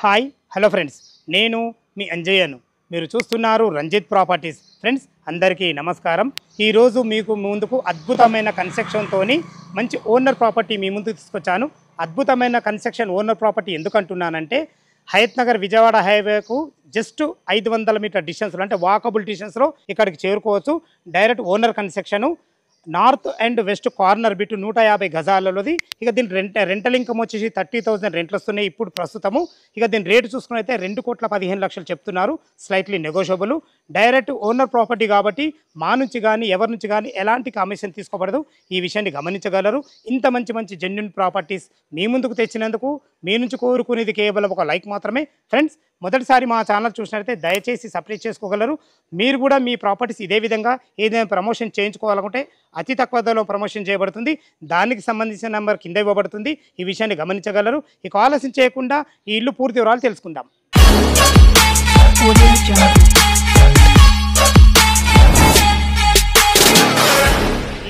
Hi hello friends, నేను మీ అంజయ్యను. మీరు చూస్తున్నారు రంజిత్ ప్రాపర్టీస్. ఫ్రెండ్స్ అందరికీ నమస్కారం. ఈరోజు మీకు ముందుకు అద్భుతమైన కన్స్ట్రక్షన్తోని మంచి ఓనర్ ప్రాపర్టీ మీ ముందుకు తీసుకొచ్చాను. అద్భుతమైన కన్స్ట్రక్షన్ ఓనర్ ప్రాపర్టీ ఎందుకంటున్నానంటే హయత్ నగర్ విజయవాడ హైవేకు జస్ట్ 500 మీటర్ డిస్టెన్స్లో, అంటే వాకబుల్ డిస్టెన్స్లో ఇక్కడికి చేరుకోవచ్చు. Direct owner construction, north and west corner bit 150 గజాలలోది. ఇక దీని రెంటల్ ఇన్కమ్ వచ్చేసి 30,000 రెంట్లు వస్తున్నాయి ఇప్పుడు ప్రస్తుతము. ఇక దీని రేటు చూసుకున్నైతే 2,15,00,000 చెప్తున్నారు, slightly negotiable. Direct owner property కాబట్టి మా నుంచి కానీ ఎవరి నుంచి కానీ ఎలాంటి కమిషన్ తీసుకోబడదు. ఈ విషయాన్ని గమనించగలరు. ఇంత మంచి మంచి జెన్యూన్ ప్రాపర్టీస్ మీ ముందుకు తెచ్చినందుకు మీ నుంచి కోరుకునేది కేవలం ఒక లైక్ మాత్రమే. ఫ్రెండ్స్ మొదటిసారి మా ఛానల్ చూసినట్లయితే దయచేసి సబ్స్క్రైబ్ చేసుకోగలరు. మీరు కూడా మీ ప్రాపర్టీస్ ఇదే విధంగా ఏదైనా ప్రమోషన్ చేయించుకోవాలనుకుంటే అతి తక్కువ ధరలో ప్రమోషన్ చేయబడుతుంది. దానికి సంబంధించిన నెంబర్ కింద ఇవ్వబడుతుంది. ఈ విషయాన్ని గమనించగలరు. ఇక ఆలస్యం చేయకుండా ఈ ఇల్లు పూర్తి వివరాలు తెలుసుకుందాం.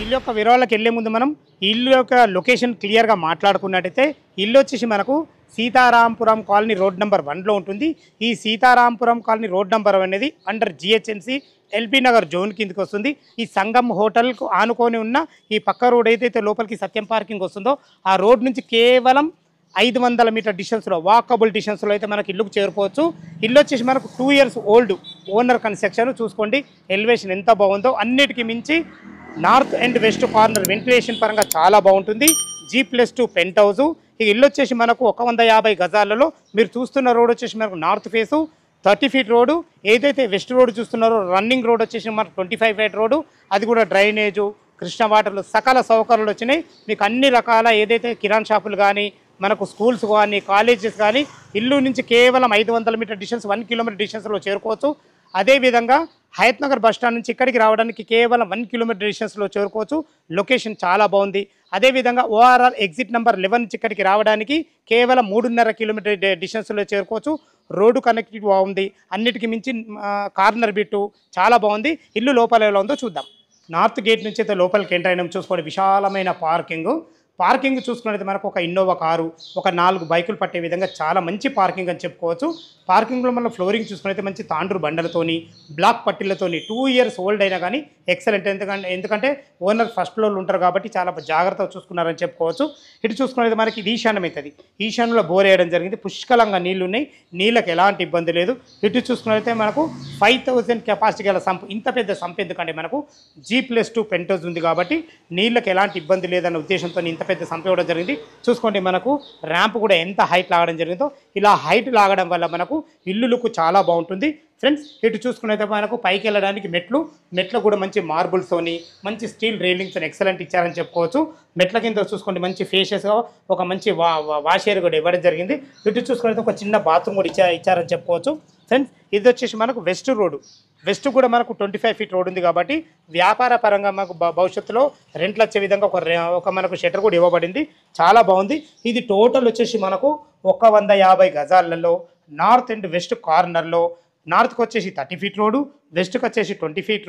ఇల్లు యొక్క వివరాలకు వెళ్ళే ముందు మనం ఇల్లు యొక్క లొకేషన్ క్లియర్గా మాట్లాడుకున్నట్టయితే ఇల్లు వచ్చేసి మనకు సీతారాంపురం కాలనీ రోడ్ నెంబర్ 1లో ఉంటుంది. ఈ సీతారాంపురం కాలనీ రోడ్ నెంబర్ అనేది under GHMC LB Nagar zone కిందకి వస్తుంది. ఈ సంగం హోటల్కు ఆనుకొని ఉన్న ఈ పక్క రోడ్ ఏదైతే లోపలికి సత్యం పార్కింగ్ వస్తుందో ఆ రోడ్ నుంచి కేవలం 500 మీటర్ డిస్టెన్స్లో, వాకబుల్ డిస్టెన్స్లో అయితే మనకి ఇల్లుకు చేరుకోవచ్చు. ఇల్లు వచ్చేసి మనకు 2 years ఓల్డ్ ఓనర్ కన్స్ట్రక్షన్. చూసుకోండి ఎలివేషన్ ఎంత బాగుందో. అన్నిటికీ మించి north and west corner ventilation పరంగా చాలా బాగుంటుంది. G+2 pent house. ఈ ఇల్లు వచ్చేసి మనకు 150 గజాలలో. మీరు చూస్తున్న రోడ్ వచ్చేసి మనకు నార్త్ ఫేసు 30 feet రోడ్డు. ఏదైతే వెస్ట్ రోడ్ చూస్తున్నారో రన్నింగ్ రోడ్ వచ్చేసి మనకు 25 feet రోడ్డు. అది కూడా డ్రైనేజు, కృష్ణ వాటర్లు, సకల సౌకర్యాలు వచ్చినాయి. మీకు అన్ని రకాల ఏదైతే కిరాణా షాపులు కానీ, మనకు స్కూల్స్ కానీ, కాలేజెస్ కానీ ఇల్లు నుంచి కేవలం 500 మీటర్ డిస్టెన్స్, 1 kilometer డిస్టెన్స్లో చేరుకోవచ్చు. అదేవిధంగా హయత్ నగర్ బస్ స్టాండ్ నుంచి ఇక్కడికి రావడానికి కేవలం 1 kilometer డిస్టెన్స్లో చేరుకోవచ్చు. లొకేషన్ చాలా బాగుంది. అదేవిధంగా ఓఆర్ఆర్ ఎగ్జిట్ నెంబర్ 11 నుంచి ఇక్కడికి రావడానికి కేవలం 3.5 kilometer డిస్టెన్స్లో చేరుకోవచ్చు. రోడ్డు కనెక్టివిటీ బాగుంది. అన్నిటికీ మించి కార్నర్ బిట్టు చాలా బాగుంది. ఇల్లు లోపల ఎలా ఉందో చూద్దాం. నార్త్ గేట్ నుంచి అయితే లోపలికి ఎంటర్ అయినాం. చూసుకోండి విశాలమైన పార్కింగ్ చూసుకున్నట్లయితే మనకు ఒక ఇన్నోవా కారు, ఒక 4 బైకులు పట్టే విధంగా చాలా మంచి పార్కింగ్ అని చెప్పుకోవచ్చు. పార్కింగ్లో మనం ఫ్లోరింగ్ చూసుకున్నైతే మంచి తాండ్రు బండలతోని, బ్లాక్ పట్టీలతోని 2 years ఓల్డ్ అయినా కానీ ఎక్సలెంట్. ఎందుకంటే ఓనర్ ఫస్ట్ ఫ్లోర్లో ఉంటారు కాబట్టి చాలా జాగ్రత్తగా చూసుకున్నారని చెప్పుకోవచ్చు. ఇటు చూసుకున్నది మనకి ఇది ఈశాన్యం అవుతుంది. ఈశాన్యంలో బోర్ వేయడం జరిగింది. పుష్కలంగా నీళ్లు ఉన్నాయి. నీళ్ళకి ఎలాంటి ఇబ్బంది లేదు. ఇటు చూసుకున్నట్లయితే మనకు 5,000 కెపాసిటీ గల సంప్. ఇంత పెద్ద సంప్ ఎందుకంటే మనకు G+2 పెంట్ హౌస్ ఉంది కాబట్టి నీళ్ళకి ఎలాంటి ఇబ్బంది లేదన్న ఉద్దేశంతో ఇంత పెద్ద సంప్ ఇవ్వడం జరిగింది. చూసుకోండి మనకు ర్యాంప్ కూడా ఎంత హైట్ లాగడం జరిగిందో. ఇలా హైట్ లాగడం వల్ల మనకు ఇల్లు లుక్ చాలా బాగుంటుంది. ఫ్రెండ్స్ ఇటు చూసుకున్నైతే మనకు పైకి వెళ్ళడానికి మెట్లు కూడా మంచి మార్బుల్స్తోని, మంచి స్టీల్ రైలింగ్స్ ఎక్సలెంట్ ఇచ్చారని చెప్పుకోవచ్చు. మెట్ల కింద చూసుకోండి మంచి ఫేషియస్గా ఒక మంచి వాష్ ఏరియా కూడా ఇవ్వడం జరిగింది. ఇటు చూసుకున్నైతే ఒక చిన్న బాత్రూమ్ కూడా ఇచ్చారని చెప్పుకోవచ్చు. ఫ్రెండ్స్ ఇది వచ్చేసి మనకు వెస్ట్ రోడ్డు. వెస్ట్ కూడా మనకు 25 feet రోడ్ ఉంది కాబట్టి వ్యాపార పరంగా మనకు భవిష్యత్తులో రెంట్లు వచ్చే విధంగా ఒక మనకు షట్టర్ కూడా ఇవ్వబడింది. చాలా బాగుంది. ఇది టోటల్ వచ్చేసి మనకు 150 గజాలలో నార్త్ అండ్ వెస్ట్ కార్నర్లో. నార్త్కి వచ్చేసి 30 feet రోడ్డు, వెస్ట్కి వచ్చేసి 20 feet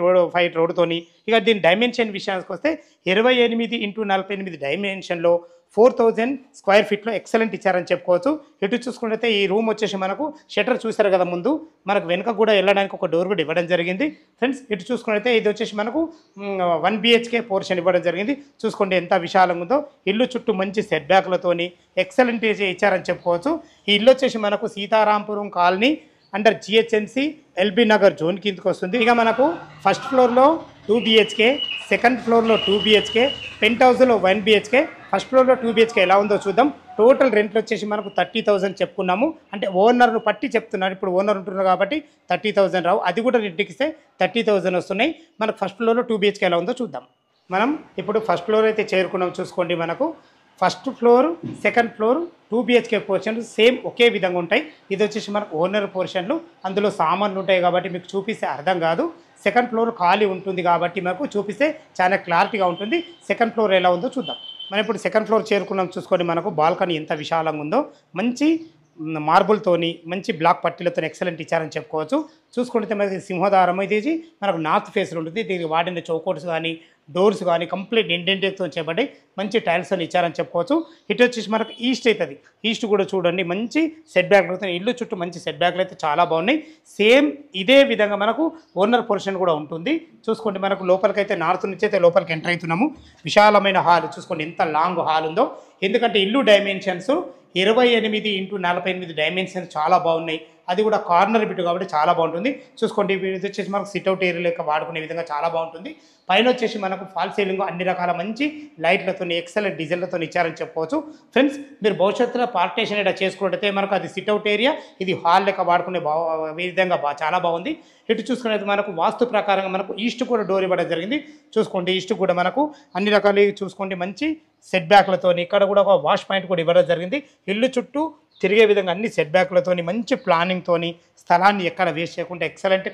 రోడ్డుతోని. ఇక దీని డైమెన్షన్ విషయానికి వస్తే 28x48 డైమెన్షన్లో 4,000 square feetలో ఎక్సలెంట్ ఇచ్చారని చెప్పుకోవచ్చు. ఇటు చూసుకుంటే ఈ రూమ్ వచ్చేసి మనకు షట్టర్ చూసారు కదా ముందు, మనకు వెనుక కూడా వెళ్ళడానికి ఒక డోర్ కూడా ఇవ్వడం జరిగింది. ఫ్రెండ్స్ ఇటు చూసుకుంటే ఇది వచ్చేసి మనకు 1 BHK పోర్షన్ ఇవ్వడం జరిగింది. చూసుకోండి ఎంత విశాలంగా ఉందో. ఇల్లు చుట్టూ మంచి సెట్ బ్యాక్లతోని ఎక్సలెంట్ ఇచ్చారని చెప్పుకోవచ్చు. ఈ ఇల్లు వచ్చేసి మనకు Sitarampuram colony under GHMC LB Nagar zone కిందకి వస్తుంది. ఇక మనకు ఫస్ట్ ఫ్లోర్లో 2 BHK, సెకండ్ ఫ్లోర్లో 2 BHK, పెంట్ హౌస్లో 1 BHK. ఫస్ట్ ఫ్లోర్లో 2 BHK ఎలా ఉందో చూద్దాం. టోటల్ రెంట్లు వచ్చేసి మనకు 30,000 చెప్పుకున్నాము. అంటే ఓనర్ను పట్టి చెప్తున్నారు. ఇప్పుడు ఓనర్ ఉంటున్నారు కాబట్టి 30,000 రావు. అది కూడా రెంట్కి ఇస్తే 30,000 వస్తున్నాయి. మనకు ఫస్ట్ ఫ్లోర్లో 2 BHK ఎలా ఉందో చూద్దాం. మనం ఇప్పుడు ఫస్ట్ ఫ్లోర్ అయితే చేరుకున్నాం. చూసుకోండి మనకు first floor, second floor 2 BHK పోర్షన్లు సేమ్ ఒకే విధంగా ఉంటాయి. ఇది వచ్చేసి మనకు ఓనర్ పోర్షన్లు. అందులో సామాన్లు ఉంటాయి కాబట్టి మీకు చూపిస్తే అర్థం కాదు. సెకండ్ ఫ్లోర్ ఖాళీ ఉంటుంది కాబట్టి మనకు చూపిస్తే చాలా క్లారిటీగా ఉంటుంది. సెకండ్ ఫ్లోర్ ఎలా ఉందో చూద్దాం. మనం ఇప్పుడు సెకండ్ ఫ్లోర్ చేరుకున్నాం. చూసుకోండి మనకు బాల్కనీ ఎంత విశాలంగా ఉందో. మంచి మార్బుల్తోని మంచి బ్లాక్ పట్టీలతో ఎక్సలెంట్ ఇచ్చారని చెప్పుకోవచ్చు. చూసుకుంటే మనకి సింహద్వారం ఇది మనకు నార్త్ ఫేస్లో ఉంటుంది. దీనికి వాడిన చౌకోట్స్ కానీ డోర్స్ కానీ కంప్లీట్ ఇండెంటేజ్తో చేయబడి మంచి టైల్స్ అని ఇచ్చారని చెప్పుకోవచ్చు. ఇటు వచ్చేసి మనకు ఈస్ట్ అవుతుంది. ఈస్ట్ కూడా చూడండి మంచి సెట్ బ్యాక్లతో ఇల్లు చుట్టూ మంచి సెట్ బ్యాక్లు అయితే చాలా బాగున్నాయి. సేమ్ ఇదే విధంగా మనకు ఓనర్ పోర్షన్ కూడా ఉంటుంది. చూసుకోండి మనకు లోపలికైతే నార్త్ నుంచి అయితే లోపలికి ఎంటర్ అవుతున్నాము. విశాలమైన హాల్ చూసుకోండి ఎంత లాంగ్ హాల్ ఉందో. ఎందుకంటే ఇల్లు డైమెన్షన్స్ 28x48 డైమెన్షన్స్ చాలా బాగున్నాయి. అది కూడా కార్నర్ బిట్ కాబట్టి చాలా బాగుంటుంది. చూసుకోండి ఇది వచ్చేసి మనకు సిట్అవుట్ ఏరియా లెక్క వాడుకునే విధంగా చాలా బాగుంటుంది. పైన వచ్చేసి మనకు ఫాల్ సీలింగ్ అన్ని రకాల మంచి లైట్లతో ఎక్సలెంట్ డిజైన్లతో ఇచ్చారని చెప్పుకోవచ్చు. ఫ్రెండ్స్ మీరు భవిష్యత్తులో పార్టీషన్ ఇలా చేసుకున్నట్టయితే మనకు అది సిట్అవుట్ ఏరియా, ఇది హాల్ లెక్క వాడుకునే విధంగా చాలా బాగుంది. ఇటు చూసుకున్నట్టు మనకు వాస్తు ప్రకారంగా మనకు ఈస్ట్ కూడా డోర్ ఇవ్వడం జరిగింది. చూసుకోండి ఈస్ట్ కూడా మనకు అన్ని రకాలు చూసుకోండి మంచి సెట్ బ్యాక్లతో ఇక్కడ కూడా ఒక వాష్ పాయింట్ కూడా ఇవ్వడం జరిగింది. ఇల్లు చుట్టూ తిరిగే విధంగా అన్ని సెట్ బ్యాక్లతోని మంచి ప్లానింగ్తోని స్థలాన్ని ఎక్కడ వేస్ట్ చేయకుండా ఎక్సలెంట్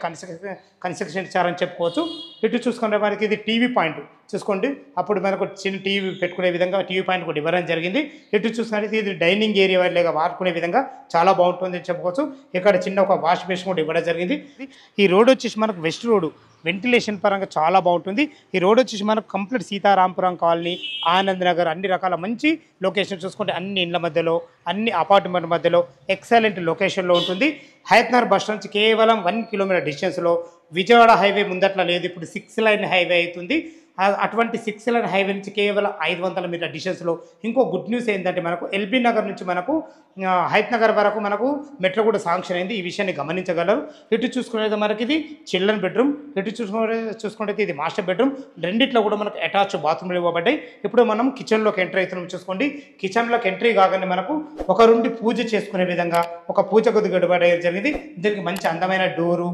కన్స్ట్రక్షన్ ఇచ్చారని చెప్పుకోవచ్చు. ఇటు చూసుకుంటే మనకి ఇది టీవీ పాయింట్ చూసుకోండి. అప్పుడు మనకు చిన్న టీవీ పెట్టుకునే విధంగా టీవీ పాయింట్ కూడా ఇవ్వడం జరిగింది. ఇటు చూసుకుంటే ఇది డైనింగ్ ఏరియా లాగా వాడుకునే విధంగా చాలా బాగుంటుంది అని చెప్పుకోవచ్చు. ఇక్కడ చిన్న ఒక వాష్ బేసిన్ కూడా ఇవ్వడం జరిగింది. ఈ రోడ్ వచ్చేసి మనకు వెస్ట్ రోడ్ వెంటిలేషన్ పరంగా చాలా బాగుంటుంది. ఈ రోడ్ వచ్చేసి మనకు కంప్లీట్ సీతారాంపురం కాలనీ, ఆనంద్ నగర్ అన్ని రకాల మంచి లొకేషన్ చూసుకుంటే అన్ని ఇండ్ల మధ్యలో అన్ని అపార్ట్మెంట్ మధ్యలో ఎక్సలెంట్ లొకేషన్లో ఉంటుంది. హయత్నగర్ బస్ నుంచి కేవలం 1 కిలోమీటర్ డిస్టెన్స్లో విజయవాడ హైవే ముందట్లా లేదు, ఇప్పుడు 6 లైన్ హైవే అవుతుంది. అటువంటి 6 లైన్ హైవే నుంచి కేవలం 500 మీటర్ డిస్టెన్స్లో. ఇంకో గుడ్ న్యూస్ ఏంటంటే మనకు ఎల్బీ నగర్ నుంచి మనకు హయత్ నగర్ వరకు మనకు మెట్రో కూడా శాంక్షన్ అయింది. ఈ విషయాన్ని గమనించగలరు. ఇటు చూసుకునేది మనకి ఇది చిల్డ్రన్ బెడ్రూమ్, ఇటు చూసుకుంటే ఇది మాస్టర్ బెడ్రూమ్. రెండిట్లో కూడా మనకు అటాచ్ బాత్రూమ్లు ఇవ్వబడ్డాయి. ఇప్పుడు మనం కిచెన్లోకి ఎంట్రీ అవుతున్నాం. చూసుకోండి కిచెన్లోకి ఎంట్రీ కాగానే మనకు ఒక నుండి పూజ చేసుకునే విధంగా ఒక పూజ గది గడపడం జరిగింది. దీనికి మంచి అందమైన డోరు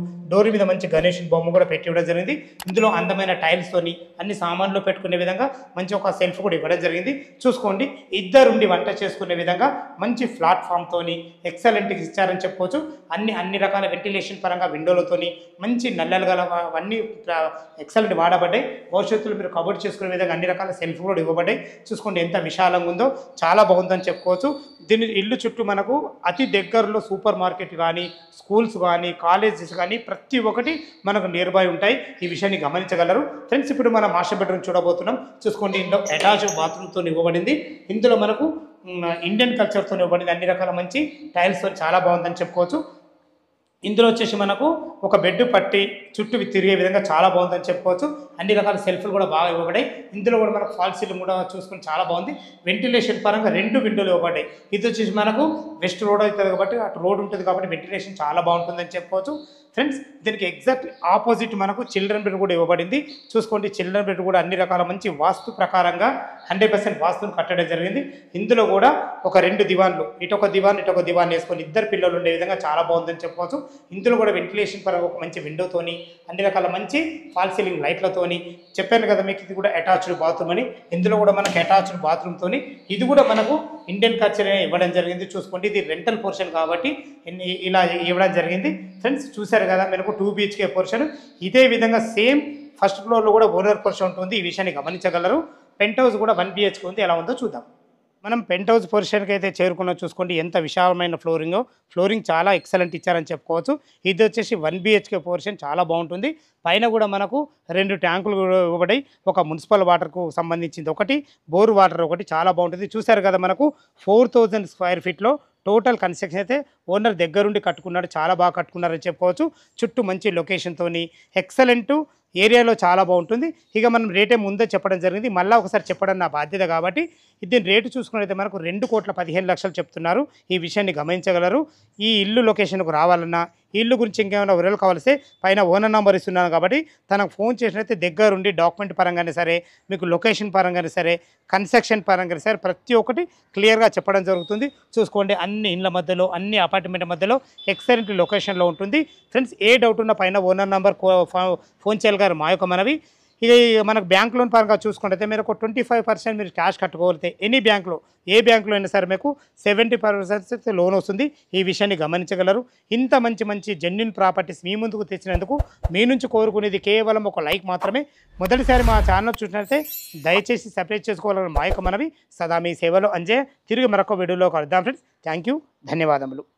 మీద మంచి గణేష్ బొమ్మ కూడా పెట్టి ఇవ్వడం జరిగింది. ఇందులో అందమైన టైల్స్తోని అన్ని సామాన్లు పెట్టుకునే విధంగా మంచి ఒక సెల్ఫ్ కూడా ఇవ్వడం జరిగింది. చూసుకోండి ఇద్దరుండి వంట చేసుకునే విధంగా మంచి ప్లాట్ఫామ్తోని ఎక్సలెంట్గా ఇచ్చారని చెప్పుకోవచ్చు. అన్ని రకాల వెంటిలేషన్ పరంగా విండోలతోని మంచి నల్లలు గల అవన్నీ ఎక్సలెంట్ వాడబడ్డాయి. భవిష్యత్తులో మీరు కబోర్డ్ చేసుకునే విధంగా అన్ని రకాల సెల్ఫ్ కూడా ఇవ్వబడ్డాయి. చూసుకోండి ఎంత విశాలంగా ఉందో, చాలా బాగుందని చెప్పుకోవచ్చు. దీని ఇల్లు చుట్టూ మనకు అతి దగ్గరలో సూపర్ మార్కెట్ కానీ స్కూల్స్ కానీ కాలేజెస్ కానీ ప్రతి ఒక్కటి మనకు నియర్ బై ఉంటాయి. ఈ విషయాన్ని గమనించగలరు. ఫ్రెండ్స్ ఇప్పుడు మనం మాస్టర్ బెడ్రూమ్ చూడబోతున్నాం. చూసుకోండి ఇంట్లో అటాచ్ బాత్రూమ్తో ఇవ్వబడింది. ఇందులో మనకు ఇండియన్ కల్చర్తో ఇవ్వబడింది. అన్ని రకాల మంచి టైల్స్తో చాలా బాగుందని చెప్పుకోవచ్చు. ఇందులో వచ్చేసి మనకు ఒక బెడ్ పట్టి చుట్టూ తిరిగే విధంగా చాలా బాగుందని చెప్పుకోవచ్చు. అన్ని రకాల సెల్ఫ్లు కూడా బాగా ఇవ్వబడ్డాయి. ఇందులో కూడా మనకు ఫాల్ సీలింగ్ కూడా చూసుకుని చాలా బాగుంది. వెంటిలేషన్ పరంగా 2 విండోలు ఇవ్వబడ్డాయి. ఇది వచ్చేసి మనకు వెస్ట్ రోడ్ అవుతుంది కాబట్టి అటు రోడ్ ఉంటుంది కాబట్టి వెంటిలేషన్ చాలా బాగుంటుందని చెప్పుకోవచ్చు. ఫ్రెండ్స్ దీనికి ఎగ్జాక్ట్ ఆపోజిట్ మనకు చిల్డ్రన్ బెడ్ కూడా ఇవ్వబడింది. చూసుకోండి చిల్డ్రన్ బెడ్ కూడా అన్ని రకాల మంచి వాస్తు ప్రకారంగా 100% వాస్తును కట్టడం జరిగింది. ఇందులో కూడా ఒక 2 దివాన్లు ఇటొక దివాన్ వేసుకొని ఇద్దరు పిల్లలు ఉండే విధంగా చాలా బాగుందని చెప్పుకోవచ్చు. ఇందులో కూడా వెంటిలేషన్ పరంగా ఒక మంచి విండోతోని అన్ని రకాల మంచి ఫాల్ సీలింగ్ లైట్లతోని చెప్పాను కదా మీకు ఇది కూడా అటాచ్డ్ బాత్రూమ్ అని. ఇందులో కూడా మనకు అటాచ్డ్ బాత్రూమ్తోని ఇది కూడా మనకు ఇండియన్ కల్చర్ ఇవ్వడం జరిగింది. చూసుకోండి ఇది రెంటల్ పోర్షన్ కాబట్టి ఇలా ఇవ్వడం జరిగింది. ఫ్రెండ్స్ చూశారు కదా మనకు 2 BHK పోర్షన్. ఇదే విధంగా సేమ్ ఫస్ట్ ఫ్లోర్లో కూడా ఓనర్ పోర్షన్ ఉంటుంది. ఈ విషయాన్ని గమనించగలరు. పెంట్ హౌస్ కూడా 1 BHK ఉంది. ఎలా ఉందో చూద్దాం. మనం పెంట్ హౌస్ పొజిషన్కి అయితే చేరుకున్నాం. చూసుకోండి ఎంత విశాలమైన ఫ్లోరింగ్ చాలా ఎక్సలెంట్ ఇచ్చారని చెప్పుకోవచ్చు. ఇది వచ్చేసి 1 BHK పోర్షన్ చాలా బాగుంటుంది. పైన కూడా మనకు 2 ట్యాంకులు కూడా ఇవ్వబడి ఒక మున్సిపల్ వాటర్కు సంబంధించింది ఒకటి, బోర్ వాటర్ ఒకటి చాలా బాగుంటుంది. చూశారు కదా మనకు 4000 స్క్వేర్ ఫీట్లో టోటల్ కన్స్ట్రక్షన్ అయితే ఓనర్ దగ్గరుండి కట్టుకున్నాడు. చాలా బాగా కట్టుకున్నారని చెప్పుకోవచ్చు. చుట్టూ మంచి లొకేషన్తోని ఎక్సలెంట్ ఏరియాలో చాలా బాగుంటుంది. ఇక మనం రేటే ముందే చెప్పడం జరిగింది, మళ్ళీ ఒకసారి చెప్పడం నా బాధ్యత కాబట్టి దీని రేటు చూసుకున్నైతే మనకు 2,15,00,000 చెప్తున్నారు. ఈ విషయాన్ని గమనించగలరు. ఈ ఇల్లు లొకేషన్కు రావాలన్నా ఈ ఇల్లు గురించి ఇంకేమైనా వివరాలు కావాల్సి పైన ఓనర్ నెంబర్ ఇస్తున్నాను కాబట్టి తనకు ఫోన్ చేసినైతే దగ్గరుండి డాక్యుమెంట్ పరంగానే సరే మీకు లొకేషన్ పరంగానే సరే కన్స్ట్రక్షన్ పరంగానే సరే ప్రతి ఒక్కటి క్లియర్గా చెప్పడం జరుగుతుంది. చూసుకోండి అన్ని ఇండ్ల మధ్యలో అన్ని అపార్ట్మెంట్ మధ్యలో ఎక్సలెంట్ లొకేషన్లో ఉంటుంది. ఫ్రెండ్స్ ఏ డౌట్ ఉన్నా పైన ఓనర్ నెంబర్ ఫోన్ చేయగలరు. మా యొక్క మనవి ఇక మనకు బ్యాంక్ లోన్ పరంగా చూసుకుంటే మీరు ఒక 25% మీరు క్యాష్ కట్టుకోగలిగితే ఎనీ బ్యాంక్లో ఏ బ్యాంకులో అయినా సరే మీకు 70% లోన్ వస్తుంది. ఈ విషయాన్ని గమనించగలరు. ఇంత మంచి మంచి జెన్యున్ ప్రాపర్టీస్ మీ ముందుకు తెచ్చినందుకు మీ నుంచి కోరుకునేది కేవలం ఒక లైక్ మాత్రమే. మొదటిసారి మా ఛానల్ చూసినట్లయితే దయచేసి సబ్స్క్రైబ్ చేసుకోవాలని మా యొక్క మనవి. సదా మీ సేవలో అంజయ్య. తిరిగి మరొక వీడియోలో కలుద్దాం ఫ్రెండ్స్. థ్యాంక్ యూ, ధన్యవాదములు.